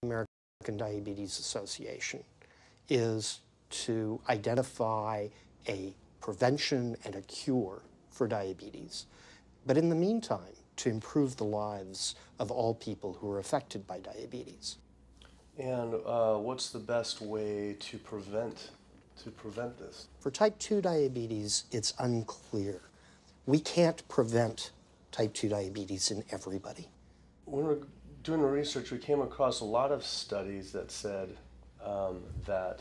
American Diabetes Association is to identify a prevention and a cure for diabetes, but in the meantime, to improve the lives of all people who are affected by diabetes. And what's the best way to prevent this? For type 2 diabetes, it's unclear. We can't prevent type 2 diabetes in everybody. When we're doing the research, we came across a lot of studies that said that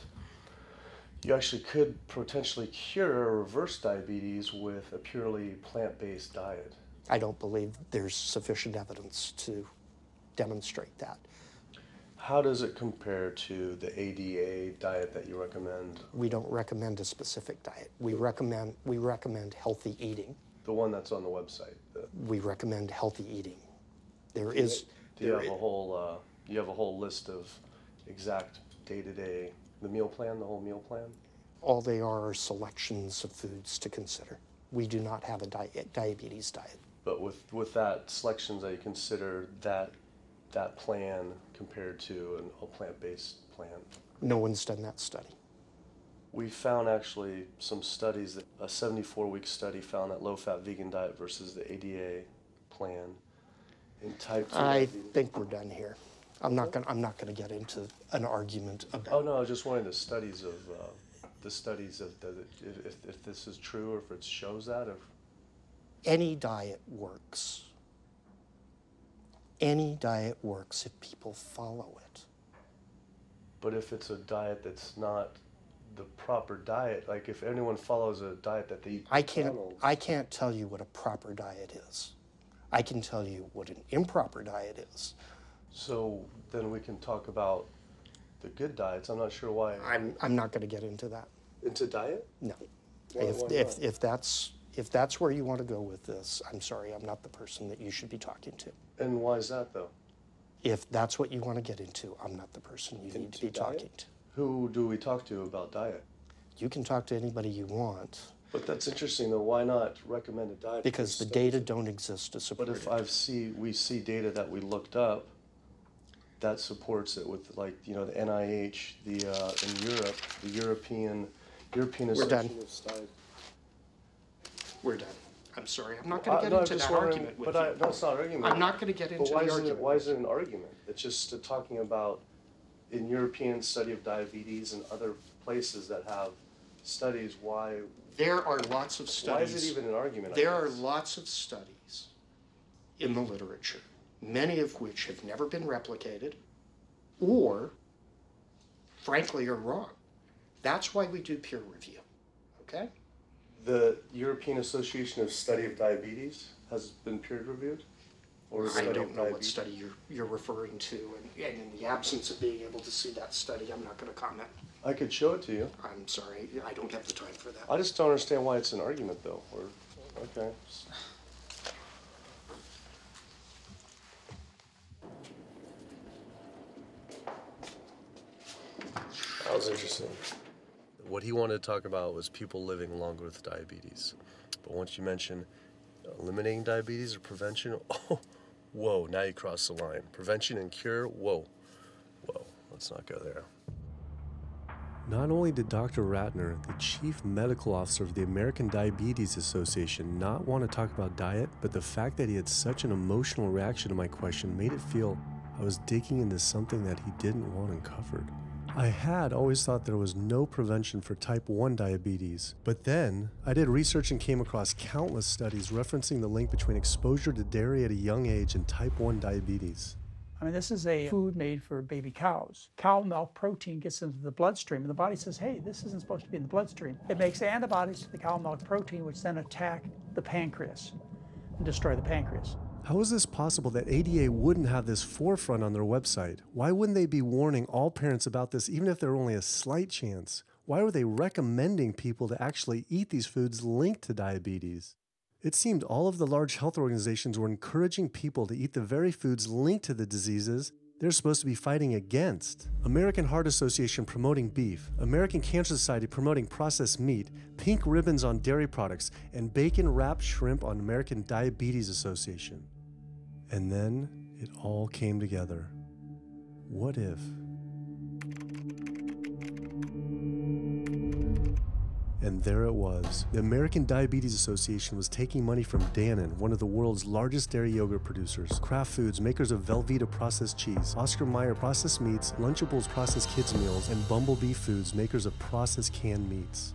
you actually could potentially cure or reverse diabetes with a purely plant-based diet. I don't believe there's sufficient evidence to demonstrate that. How does it compare to the ADA diet that you recommend? We don't recommend a specific diet. We recommend healthy eating. The one that's on the website. We recommend healthy eating. Do you have a whole list of exact day-to-day, the meal plan, the whole meal plan? All they are selections of foods to consider. We do not have a diabetes diet. But with that selections, that you consider that plan compared to a plant-based plan? No one's done that study. We found actually some studies, that a 74-week study found that low-fat vegan diet versus the ADA plan in type 2 diabetes. I think we're done here. I'm not going to get into an argument about. Oh no, I was just wondering the studies of if this is true or if it shows that. Or Any diet works. Any diet works if people follow it. But if it's a diet that's not the proper diet, like if anyone follows a diet that they eat I can't tell you what a proper diet is. I can tell you what an improper diet is. So then we can talk about the good diets. I'm not sure why. I'm not going to get into that. Into diet? No. Why If that's where you want to go with this, I'm sorry, I'm not the person that you should be talking to. And why is that though? If that's what you want to get into, I'm not the person you need to be talking to. Who do we talk to about diet? You can talk to anybody you want. But that's interesting though. Why not recommend a diet? Because the data don't exist to support it. But if we see data that we looked up that supports it with, like, the NIH, in Europe, the European Association of Studies. We're done. I'm sorry. I'm not going to get into that argument with you. No, it's not an argument. I'm not going to get into the argument. Why is it an argument? It's just talking about in European study of diabetes and other places that have studies. Why? There are lots of studies. Why is it even an argument? There are lots of studies in the literature, many of which have never been replicated or, frankly, are wrong. That's why we do peer review, okay? The European Association of Study of Diabetes has been peer reviewed? Or I don't know what study you're referring to, and in the absence of being able to see that study, I'm not going to comment. I could show it to you. I'm sorry, I don't have the time for that. I just don't understand why it's an argument, though. Okay. That was interesting. What he wanted to talk about was people living longer with diabetes. But once you mention eliminating diabetes or prevention, oh, whoa, now you cross the line. Prevention and cure, whoa, let's not go there. Not only did Dr. Ratner, the chief medical officer of the American Diabetes Association, not want to talk about diet, but the fact that he had such an emotional reaction to my question made it feel I was digging into something that he didn't want uncovered. I had always thought there was no prevention for type 1 diabetes, but then I did research and came across countless studies referencing the link between exposure to dairy at a young age and type 1 diabetes. I mean, this is a food made for baby cows. Cow milk protein gets into the bloodstream, and the body says, hey, this isn't supposed to be in the bloodstream. It makes antibodies to the cow milk protein, which then attack the pancreas and destroy the pancreas. How is this possible that ADA wouldn't have this forefront on their website? Why wouldn't they be warning all parents about this, even if there were only a slight chance? Why were they recommending people to actually eat these foods linked to diabetes? It seemed all of the large health organizations were encouraging people to eat the very foods linked to the diseases they're supposed to be fighting against. American Heart Association promoting beef, American Cancer Society promoting processed meat, pink ribbons on dairy products, and bacon-wrapped shrimp on American Diabetes Association. And then it all came together. What if? And there it was. The American Diabetes Association was taking money from Dannon, one of the world's largest dairy yogurt producers, Kraft Foods, makers of Velveeta processed cheese, Oscar Mayer processed meats, Lunchables processed kids meals, and Bumblebee Foods, makers of processed canned meats.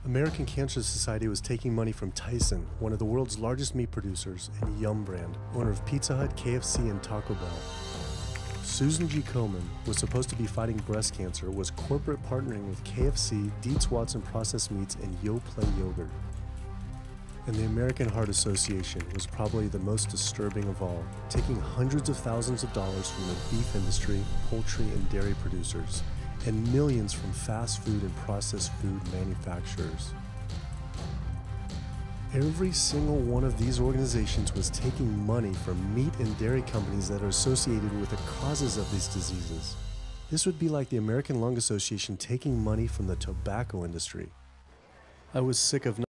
American Cancer Society was taking money from Tyson, one of the world's largest meat producers, and Yum Brand, owner of Pizza Hut, KFC, and Taco Bell. Susan G. Komen was supposed to be fighting breast cancer, was corporate partnering with KFC, Dietz Watson Processed Meats, and YoPlay Yogurt. And the American Heart Association was probably the most disturbing of all, taking hundreds of thousands of dollars from the beef industry, poultry, and dairy producers, and millions from fast food and processed food manufacturers. Every single one of these organizations was taking money from meat and dairy companies that are associated with the causes of these diseases. This would be like the American Lung Association taking money from the tobacco industry. I was sick of